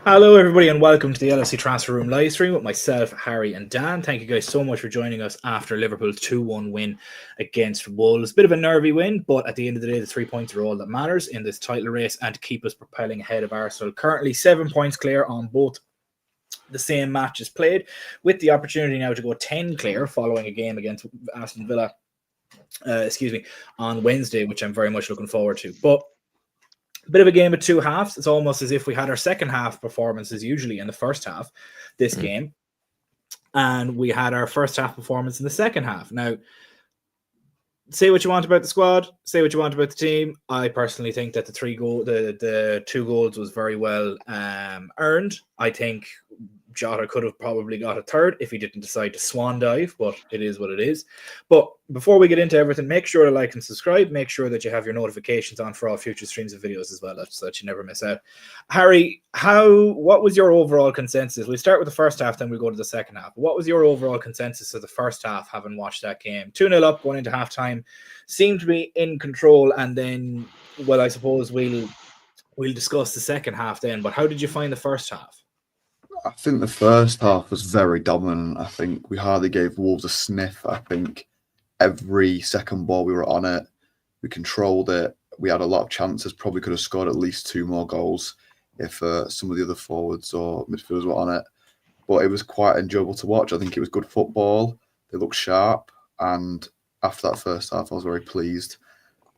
Hello, everybody, and welcome to the LFC Transfer Room live stream with myself, Harry, and Dan. Thank you guys so much for joining us after Liverpool's 2-1 win against Wolves. Bit of a nervy win, but at the end of the day, the 3 points are all that matters in this title race and to keep us propelling ahead of Arsenal. Currently 7 points clear on both the same matches played, with the opportunity now to go 10 clear following a game against Aston Villa, on Wednesday, which I'm very much looking forward to. But bit of a game of two halves. It's almost as if we had our second half performances usually in the first half this game, and we had our first half performance in the second half. Now, say what you want about the squad, say what you want about the team. I personally think that the 2 goals was very well earned. I think Jota could have probably got a third if he didn't decide to swan dive, but it is what it is. But before we get into everything, make sure to like and subscribe. Make sure that you have your notifications on for all future streams and videos as well, so that you never miss out. Harry, what was your overall consensus? We'll start with the first half, then we'll go to the second half. What was your overall consensus of the first half, having watched that game? 2-0 up, going into halftime, seemed to be in control, and then, well, I suppose we'll discuss the second half then, but how did you find the first half? I think the first half was very dominant. I think we hardly gave Wolves a sniff. I think every second ball we were on it, we controlled it. We had a lot of chances, probably could have scored at least 2 more goals if some of the other forwards or midfielders were on it. But it was quite enjoyable to watch. I think it was good football. They looked sharp. And after that first half, I was very pleased.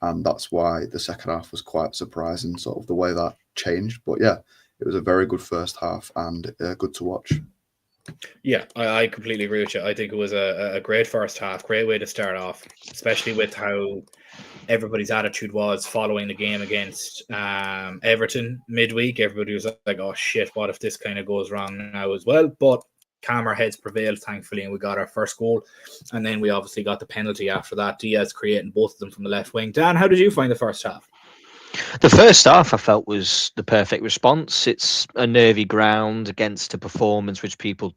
And that's why the second half was quite surprising, sort of the way that changed. But yeah, it was a very good first half and good to watch. Yeah, I completely agree with you. I think it was a great first half, great way to start off, especially with how everybody's attitude was following the game against Everton midweek. Everybody was like, oh shit, what if this kind of goes wrong now as well? But calmer heads prevailed, thankfully, and we got our first goal. And then we obviously got the penalty after that. DIAZ creating both of them from the left wing. Dan, how did you find the first half? The first half I felt was the perfect response. It's a nervy ground against a performance which people,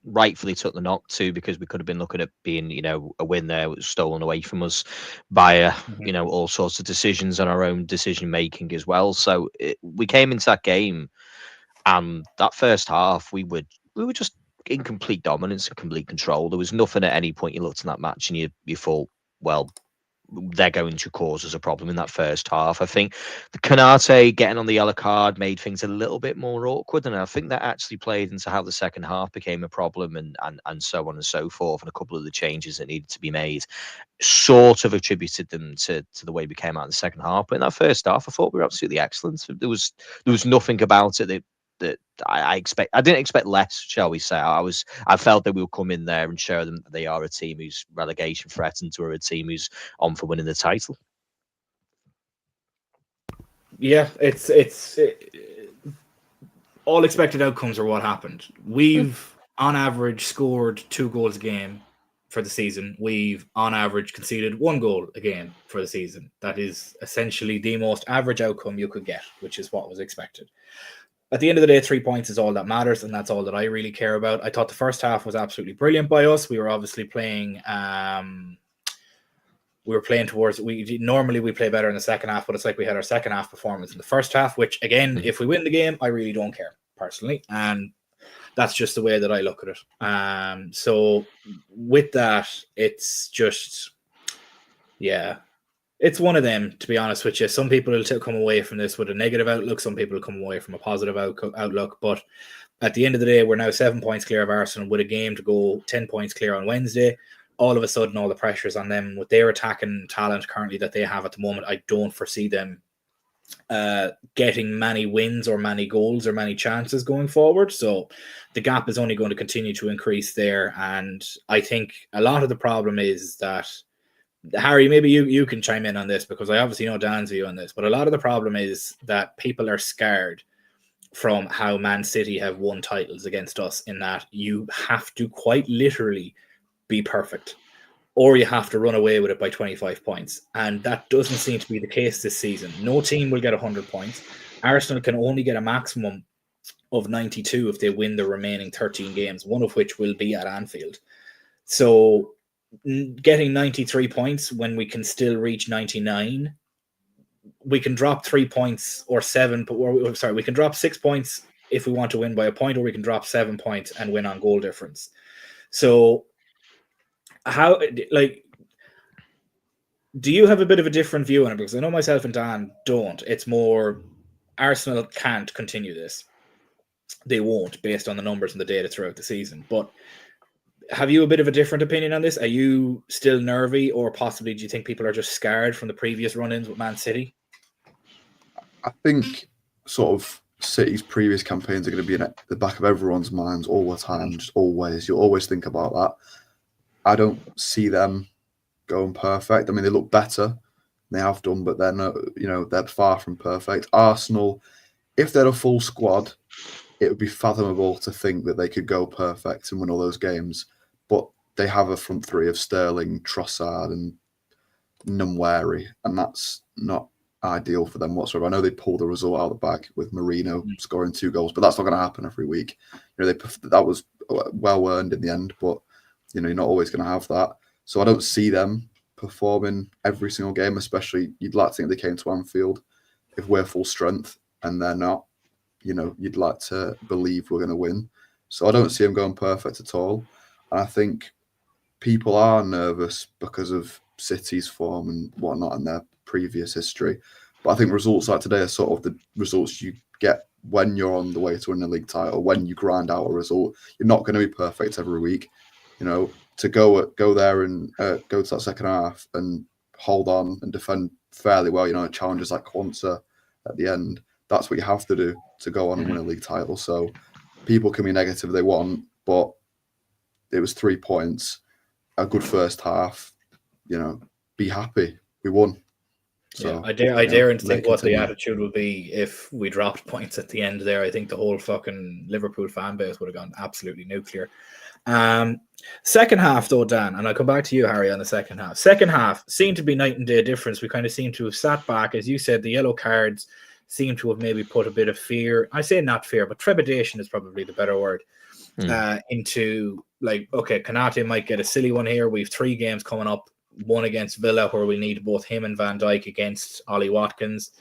rightfully took the knock to, because we could have been looking at being, a win there. It was stolen away from us by, all sorts of decisions and our own decision making as well. So we came into that game, and that first half we were just in complete dominance and complete control. There was nothing at any point you looked at that match and you thought, well, they're going to cause us a problem in that first half. I think the Konate getting on the yellow card made things a little bit more awkward, and I think that actually played into how the second half became a problem, and so on and so forth. And a couple of the changes that needed to be made sort of attributed them to the way we came out in the second half. But in that first half, I thought we were absolutely excellent. There was nothing about it that I didn't expect less, shall we say. I felt that we'll come in there and show them that they are a team who's relegation threatened, or a team who's on for winning the title. Yeah, it's all expected outcomes are what happened. We've on average scored 2 goals a game for the season. We've on average conceded 1 goal a game for the season. That is essentially the most average outcome you could get, which is what was expected. At the end of the day, 3 points is all that matters, and that's all that I really care about. I thought the first half was absolutely brilliant by us. We were obviously playing. Normally we play better in the second half, but it's like we had our second half performance in the first half, which again, if we win the game, I really don't care personally, and that's just the way that I look at it. So with that, it's just, yeah. It's one of them, to be honest with you. Some people will come away from this with a negative outlook. Some people will come away from a positive outlook. But at the end of the day, we're now 7 points clear of Arsenal with a game to go, 10 points clear on Wednesday. All of a sudden, all the pressure's on them. With their attacking talent currently that they have at the moment, I don't foresee them getting many wins or many goals or many chances going forward. So the gap is only going to continue to increase there. And I think a lot of the problem is that, Harry, maybe you can chime in on this, because I obviously know Dan's view on this, but a lot of the problem is that people are scared from how Man City have won titles against us, in that you have to quite literally be perfect, or you have to run away with it by 25 points. And that doesn't seem to be the case this season. No team will get 100 points. Arsenal can only get a maximum of 92 if they win the remaining 13 games, one of which will be at Anfield. So getting 93 points when we can still reach 99, we can drop 3 points or 7, we can drop 6 points if we want to win by a point, or we can drop 7 points and win on goal difference. So how, like, do you have a bit of a different view on it? Because I know myself and Dan don't. It's more Arsenal can't continue this. They won't, based on the numbers and the data throughout the season. But have you a bit of a different opinion on this? Are you still nervy, or possibly do you think people are just scarred from the previous run-ins with Man City? I think sort of City's previous campaigns are going to be in the back of everyone's minds all the time. Just always, you'll always think about that. I don't see them going perfect. I mean, they look better, they have done, but they're not, they're far from perfect. Arsenal, if they're a full squad, it would be fathomable to think that they could go perfect and win all those games. But they have a front three of Sterling, Trossard, and Numwary, and that's not ideal for them whatsoever. I know they pulled the result out of the bag with Marino scoring 2 goals, but that's not going to happen every week. That was well earned in the end, but you're not always going to have that. So I don't see them performing every single game, especially you'd like to think they came to Anfield if we're full strength and they're not. You'd like to believe we're going to win. So I don't see them going perfect at all. And I think people are nervous because of City's form and whatnot and their previous history. But I think results like today are sort of the results you get when you're on the way to win a league title, when you grind out a result. You're not going to be perfect every week. To go there and go to that second half and hold on and defend fairly well, challenges like Kwanzaa at the end, that's what you have to do to go on and win a league title. So people can be negative if they want, but it was 3 points, a good first half, be happy. We won. So I dare and think what the attitude would be if we dropped points at the end there. I think the whole fucking Liverpool fan base would have gone absolutely nuclear. Second half though, Dan, and I'll come back to you, Harry, on the second half. Second half seemed to be night and day difference. We kind of seem to have sat back, as you said, the yellow cards seem to have maybe put a bit of fear. I say not fear, but trepidation is probably the better word. Into like, okay, Konate might get a silly one here. We've 3 games coming up, one against Villa where we need both him and Van Dijk against Ollie Watkins.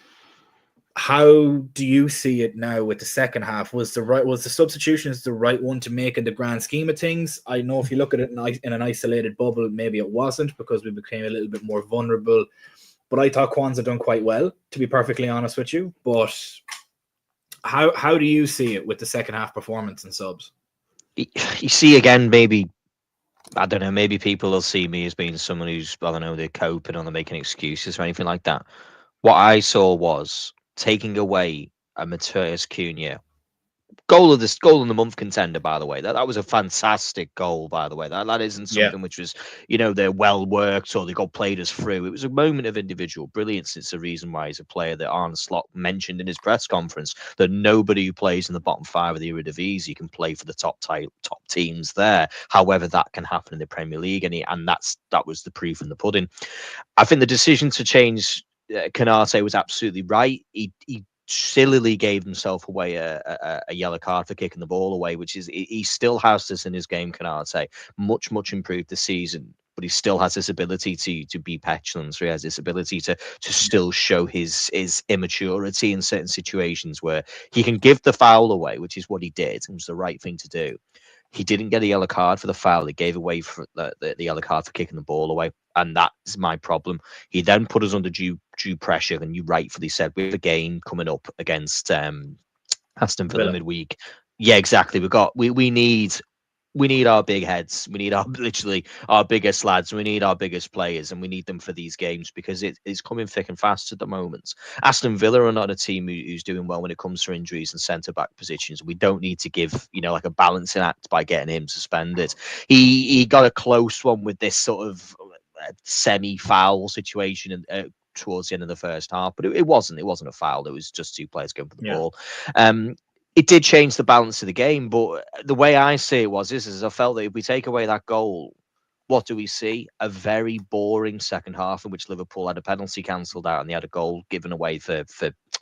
How do you see it now with the second half? Was the substitutions the right one to make in the grand scheme of things? I know if you look at it in an isolated bubble, maybe it wasn't, because we became a little bit more vulnerable. But I thought Kwanzaa done quite well, to be perfectly honest with you. But how do you see it with the second half performance and subs? You see, again, maybe, I don't know, maybe people will see me as being someone who's, I don't know, they're coping or they're making excuses or anything like that. What I saw was taking away a Matheus Cunha. Goal of the month contender, by the way. That was a fantastic goal, by the way. That isn't something which was, they're well worked or they got played us through. It was a moment of individual brilliance. It's the reason why he's a player that Arne Slot mentioned in his press conference, that nobody who plays in the bottom 5 of the Eredivisie can play for the top teams there. However, that can happen in the Premier League, and that was the proof in the pudding. I think the decision to change Konate was absolutely right. He sillily gave himself away a yellow card for kicking the ball away, which is, he still has this in his game, Konate. Much improved this season, but he still has this ability to be petulant. So he has this ability to still show his immaturity in certain situations where he can give the foul away, which is what he did, and was the right thing to do. He didn't get a yellow card for the foul. He gave away for the yellow card for kicking the ball away. And that's my problem. He then put us under due pressure. And you rightfully said, we have a game coming up against Aston Villa midweek. Yeah, exactly. We need our big heads. We need our biggest lads. We need our biggest players, and we need them for these games because it's coming thick and fast at the moment. Aston Villa are not a team who's doing well when it comes to injuries and centre-back positions. We don't need to give, like a balancing act by getting him suspended. He got a close one with this sort of semi-foul situation towards the end of the first half, but it wasn't a foul. It was just 2 players going for the ball. It did change the balance of the game, but the way I see it is I felt that if we take away that goal, what do we see? A very boring second half in which Liverpool had a penalty cancelled out and they had a goal given away for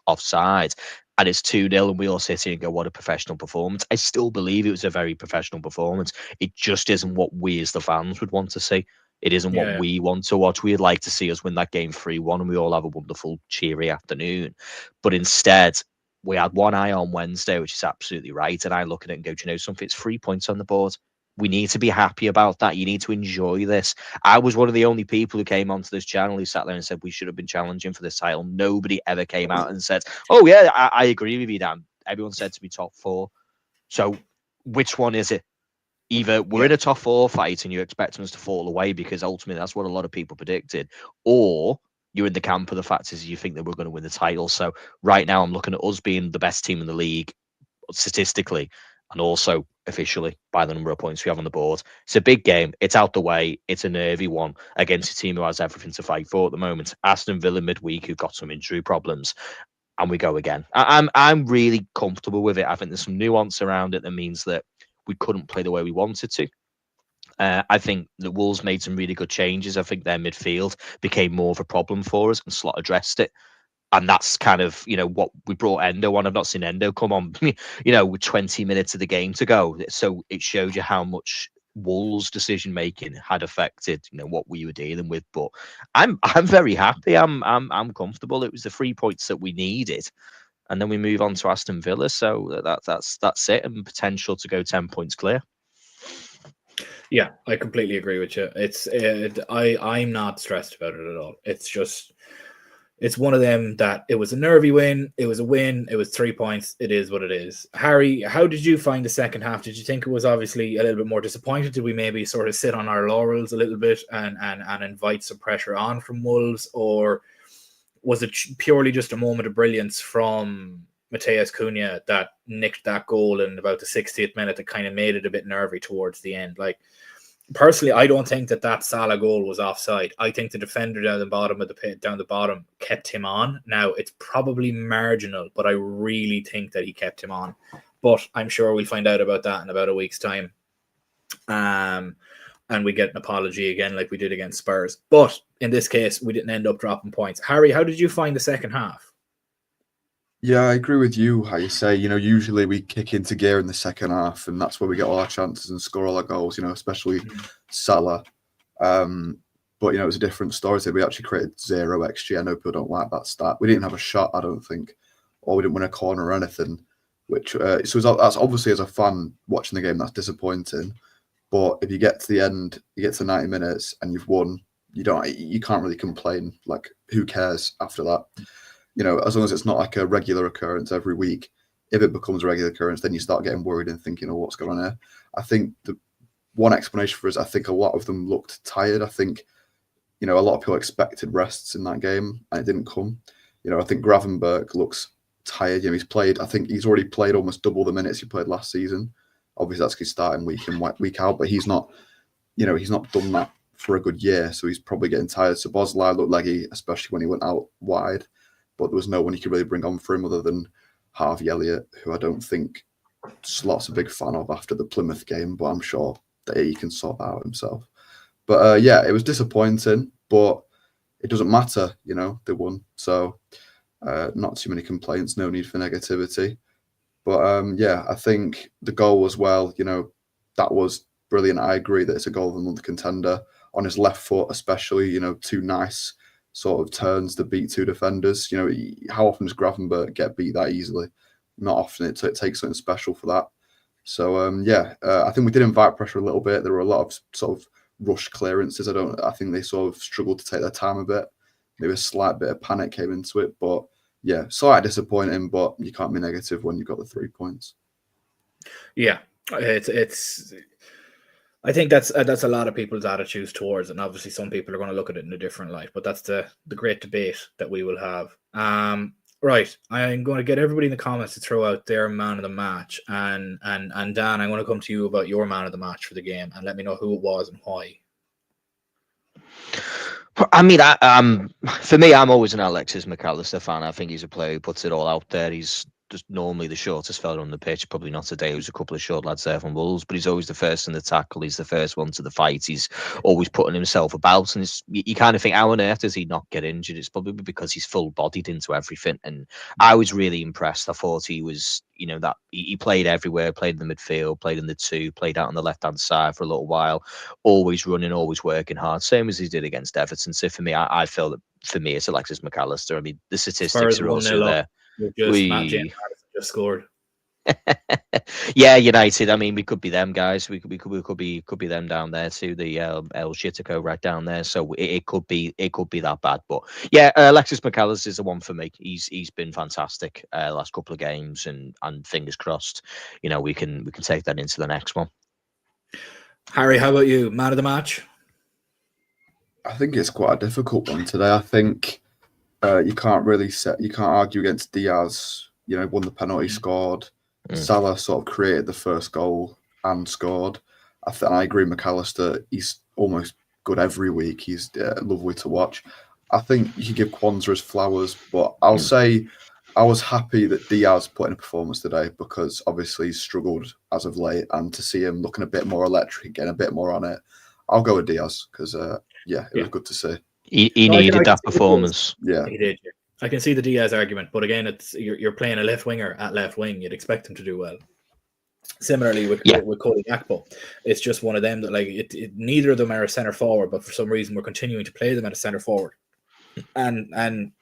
offside. And it's 2-0 and we all sit here and go, what a professional performance. I still believe it was a very professional performance. It just isn't what we as the fans would want to see. It isn't what we want to watch. We'd like to see us win that game 3-1 and we all have a wonderful, cheery afternoon. But instead, we had one eye on Wednesday, which is absolutely right. And I look at it and go, do you know something? It's 3 points on the board. We need to be happy about that. You need to enjoy this. I was one of the only people who came onto this channel who sat there and said we should have been challenging for this title. Nobody ever came out and said, oh, yeah, I agree with you, Dan. Everyone said to be top 4. So which one is it? Either we're in a top 4 fight and you're expecting us to fall away because ultimately that's what a lot of people predicted, or you're in the camp of the fact is you think that we're going to win the title. So right now I'm looking at us being the best team in the league statistically and also officially by the number of points we have on the board. It's a big game. It's out the way. It's a nervy one against a team who has everything to fight for at the moment. Aston Villa midweek, who've got some injury problems, and we go again. I'm really comfortable with it. I think there's some nuance around it that means that we couldn't play the way we wanted to. I think the Wolves made some really good changes. I think their midfield became more of a problem for us, and Slot addressed it. And that's kind of, what we brought Endo on. I've not seen Endo come on, with 20 minutes of the game to go. So it showed you how much Wolves' decision making had affected, what we were dealing with. But I'm very happy. I'm comfortable. It was the 3 points that we needed, and then we move on to Aston Villa. So that's it, and potential to go 10 points clear. Yeah, I completely agree with you. I'm not stressed about it at all. It's one of them that it was a nervy win. It was a win. It was 3 points. It is what it is. Harry, how did you find the second half? Did you think it was obviously a little bit more disappointed? Did we maybe sort of sit on our laurels a little bit and invite some pressure on from Wolves? Or was it purely just a moment of brilliance from Mateus Cunha that nicked that goal in about the 60th minute that kind of made it a bit nervy towards the end? Like, personally, I don't think that Salah goal was offside. I think the defender down the bottom of the pit, down the bottom, kept him on. Now, it's probably marginal, but I really think that he kept him on. But I'm sure we'll find out about that in about a week's time. And we get an apology again like we did against Spurs. But in this case, we didn't end up dropping points. Harry, how did you find the second half? Yeah, I agree with you. How you say, usually we kick into gear in the second half, and that's where we get all our chances and score all our goals. Especially Salah. But it was a different story. So we actually created 0 XG. I know people don't like that stat. We didn't have a shot, I don't think, or we didn't win a corner or anything. Which that's obviously, as a fan watching the game, that's disappointing. But if you get to the end, you get to 90 minutes and you've won, you can't really complain. Like, who cares after that? As long as it's not like a regular occurrence every week. If it becomes a regular occurrence, then you start getting worried and thinking, oh, what's going on here? I think the one explanation for it is I think a lot of them looked tired. I think, a lot of people expected rests in that game and it didn't come. I think Gravenberch looks tired. I think he's already played almost double the minutes he played last season. Obviously, that's his starting week in, week out, but he's not done that for a good year, so he's probably getting tired. So Boslai looked leggy, especially when he went out wide, but there was no one you could really bring on for him other than Harvey Elliott, who I don't think Slot's a big fan of after the Plymouth game, but I'm sure that he can sort that out himself. But it was disappointing, but it doesn't matter, they won. So not too many complaints, no need for negativity. But I think the goal as well, that was brilliant. I agree that it's a goal of the month contender. On his left foot, especially, 2 nice sort of turns to beat 2 defenders. How often does Gravenberch get beat that easily? Not often. It takes something special for that. So, I think we did invite pressure a little bit. There were a lot of sort of rush clearances. I think they sort of struggled to take their time a bit. Maybe a slight bit of panic came into it, but yeah, slightly disappointing, but you can't be negative when you've got the 3 points. Yeah, it's. I think that's a lot of people's attitudes towards it, and obviously some people are going to look at it in a different light. But that's the great debate that we will have. Right, I'm going to get everybody in the comments to throw out their man of the match, and Dan, I'm going to come to you about your man of the match for the game, and let me know who it was and why. I mean, for me, I'm always an Alexis McAllister fan. I think he's a player who puts it all out there. He's just normally the shortest fella on the pitch. Probably not today. There's a couple of short lads there from Wolves, but he's always the first in the tackle. He's the first one to the fight. He's always putting himself about, and you kind of think, how on earth does he not get injured? It's probably because he's full-bodied into everything, and I was really impressed. I thought he was, that he played everywhere, played in the midfield, played in the 2, played out on the left-hand side for a little while, always running, always working hard, same as he did against Everton. So for me, I feel that for me, it's Alexis McAllister. I mean, the statistics are also there. Matt James just scored. Yeah, United. I mean, we could be them guys. We could be them down there too. The El Shitico right down there. So it could be that bad. But yeah, Alexis McAllister is the one for me. He's been fantastic last couple of games, and fingers crossed, we can take that into the next one. Harry, how about you? Man of the match? I think it's quite a difficult one today. I think you can't argue against Diaz. Won the penalty, scored. Salah sort of created the first goal and scored. I agree, McAllister, he's almost good every week. He's lovely to watch. I think you can give Kwanzaa his flowers, but I'll say I was happy that Diaz put in a performance today because obviously he's struggled as of late, and to see him looking a bit more electric, getting a bit more on it, I'll go with Diaz because it was good to see. He needed that performance. Yeah, he did. I can see the Diaz argument, but again, you're playing a left winger at left wing. You'd expect him to do well. Similarly with Cody Gakpo, it's just one of them that neither of them are a centre forward, but for some reason we're continuing to play them at a centre forward, and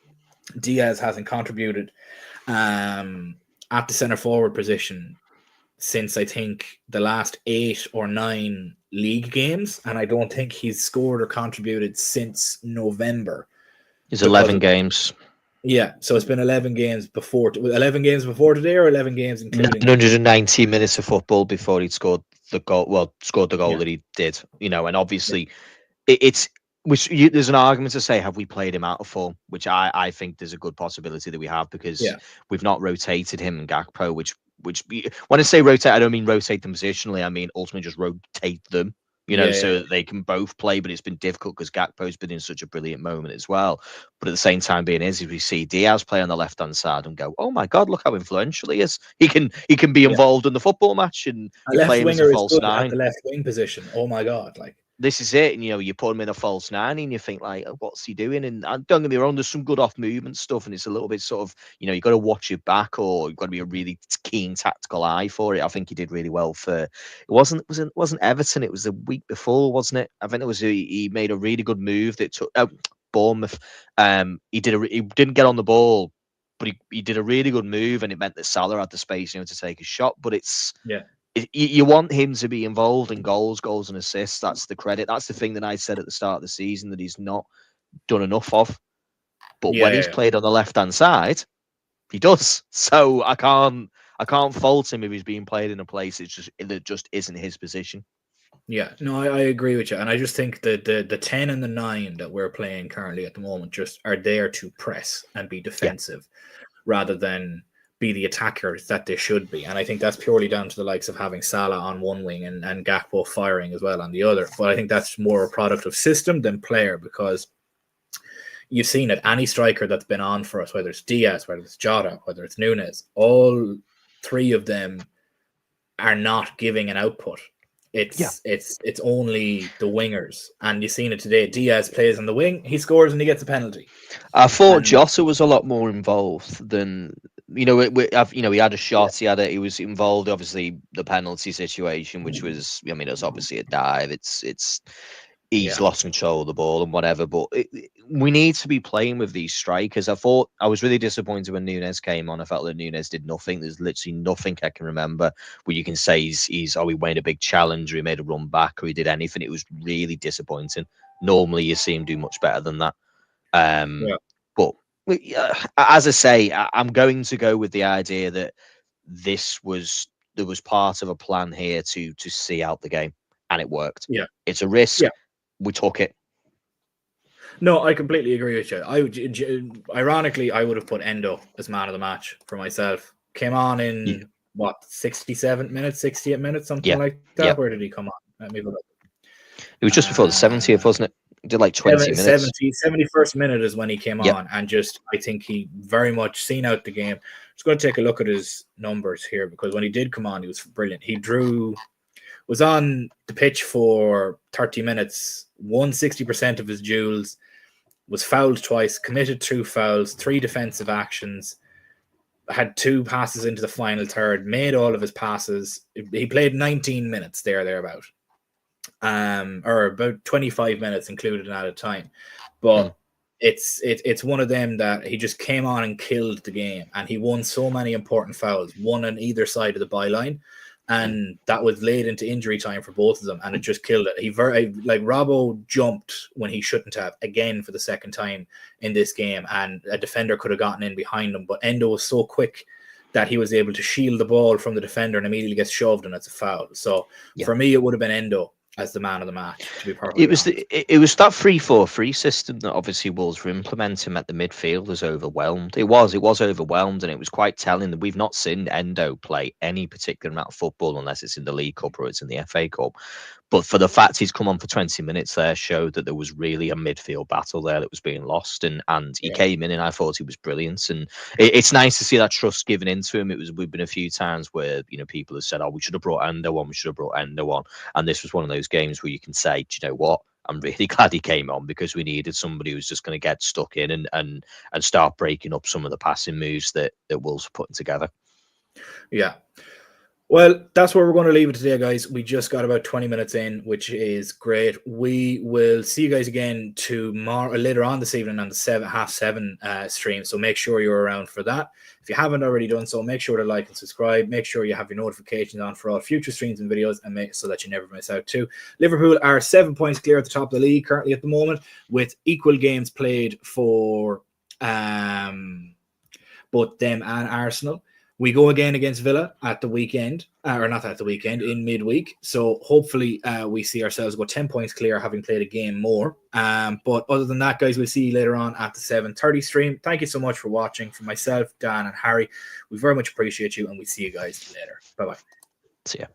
Diaz hasn't contributed at the centre forward position since I think the last 8 or 9 league games, and I don't think he's scored or contributed since November. It's 11 games. Yeah, so it's been 11 games before. 11 games before today, or 11 games including 990 minutes of football before he'd scored the goal. Well, scored the goal that he did. And obviously, there's an argument to say, have we played him out of form? Which I think there's a good possibility that we have, because we've not rotated him and Gakpo. Which when I say rotate, I don't mean rotate them positionally. I mean ultimately just rotate them. So that they can both play, but it's been difficult because Gakpo's been in such a brilliant moment as well. But at the same time, if we see Diaz play on the left-hand side and go, oh my God, look how influential he is. He can be involved in the football match, and you play him as a false nine. At the left wing position. Oh my God, this is it. And you put him in a false nine and you think what's he doing? And don't get me wrong, there's some good off movement stuff, and it's a little bit sort of, you got to watch your back, or you've got to be a really keen tactical eye for it. I think he did really well for, it wasn't Everton, it was the week before, wasn't it? I think he made a really good move that took Bournemouth. He didn't get on the ball, but he did a really good move, and it meant that Salah had the space, to take a shot. But you want him to be involved in goals and assists. That's the credit. That's the thing that I said at the start of the season that he's not done enough of. But when he's played on the left-hand side, he does. So I can't fault him if he's being played in a place that just isn't his position. Yeah, no, I agree with you. And I just think that the 10 and the 9 that we're playing currently at the moment just are there to press and be defensive rather than be the attackers that they should be. And I think that's purely down to the likes of having Salah on one wing and Gakpo firing as well on the other. But I think that's more a product of system than player, because you've seen it. Any striker that's been on for us, whether it's Diaz, whether it's Jota, whether it's Nunes, all 3 of them are not giving an output. It's only the wingers, and you've seen it today. Diaz plays on the wing, he scores and he gets a penalty. I thought Jota was a lot more involved than he had a shot. He was involved. Obviously, the penalty situation, which was, it's obviously a dive. He's lost control of the ball and whatever. But we need to be playing with these strikers. I was really disappointed when Nunes came on. I felt that Nunes did nothing. There's literally nothing I can remember where you can say he made a big challenge, or he made a run back, or he did anything. It was really disappointing. Normally, you see him do much better than that. But as I say, I'm going to go with the idea that there was part of a plan here to see out the game, and it worked. Yeah, it's a risk. Yeah. We took it. No, I completely agree with you. Ironically, I would have put Endo as man of the match for myself. Came on in 67 minutes, 68 minutes, something like that. Yeah. Where did he come on? Let me look. It was just before the 70th, wasn't it? He did like 20 minutes. 71st minute is when he came on, and I think he very much seen out the game. I'm just going to take a look at his numbers here, because when he did come on, he was brilliant. He was on the pitch for 30 minutes, won 60% of his duels, was fouled twice, committed 2 fouls, 3 defensive actions, had 2 passes into the final third, made all of his passes. He played 19 minutes thereabout, or about 25 minutes included in added time. But it's one of them that he just came on and killed the game, and he won so many important fouls, one on either side of the byline, and that was laid into injury time for both of them, and it just killed it. He Robbo jumped when he shouldn't have, again for the second time in this game, and a defender could have gotten in behind him, but Endo was so quick that he was able to shield the ball from the defender and immediately gets shoved, and it's a foul. So for me, it would have been Endo as the man of the match, to be perfectly honest. It was that 3-4-3 system that obviously Wolves were implementing at the midfield was overwhelmed. It was overwhelmed, and it was quite telling that we've not seen Endo play any particular amount of football unless it's in the League Cup or it's in the FA Cup. But for the fact he's come on for 20 minutes there showed that there was really a midfield battle there that was being lost. And he came in and I thought he was brilliant. And it's nice to see that trust given into him. We've been a few times where, people have said, oh, we should have brought Endo on. And this was one of those games where you can say, do you know what? I'm really glad he came on because we needed somebody who's just going to get stuck in and start breaking up some of the passing moves that Wolves are putting together. Yeah. Well, that's where we're going to leave it today, guys. We just got about 20 minutes in, which is great. We will see you guys again tomorrow, later on this evening on the 7:30 stream. So make sure you're around for that. If you haven't already done so, make sure to like and subscribe. Make sure you have your notifications on for all future streams and videos, and so that you never miss out too. Liverpool are 7 points clear at the top of the league currently at the moment, with equal games played for both them and Arsenal. We go again against Villa at the weekend, or not at the weekend, in midweek. So hopefully we see ourselves go 10 points clear, having played a game more. But other than that, guys, we'll see you later on at the 7:30 stream. Thank you so much for watching. For myself, Dan, and Harry, we very much appreciate you, and we see you guys later. Bye-bye. See ya.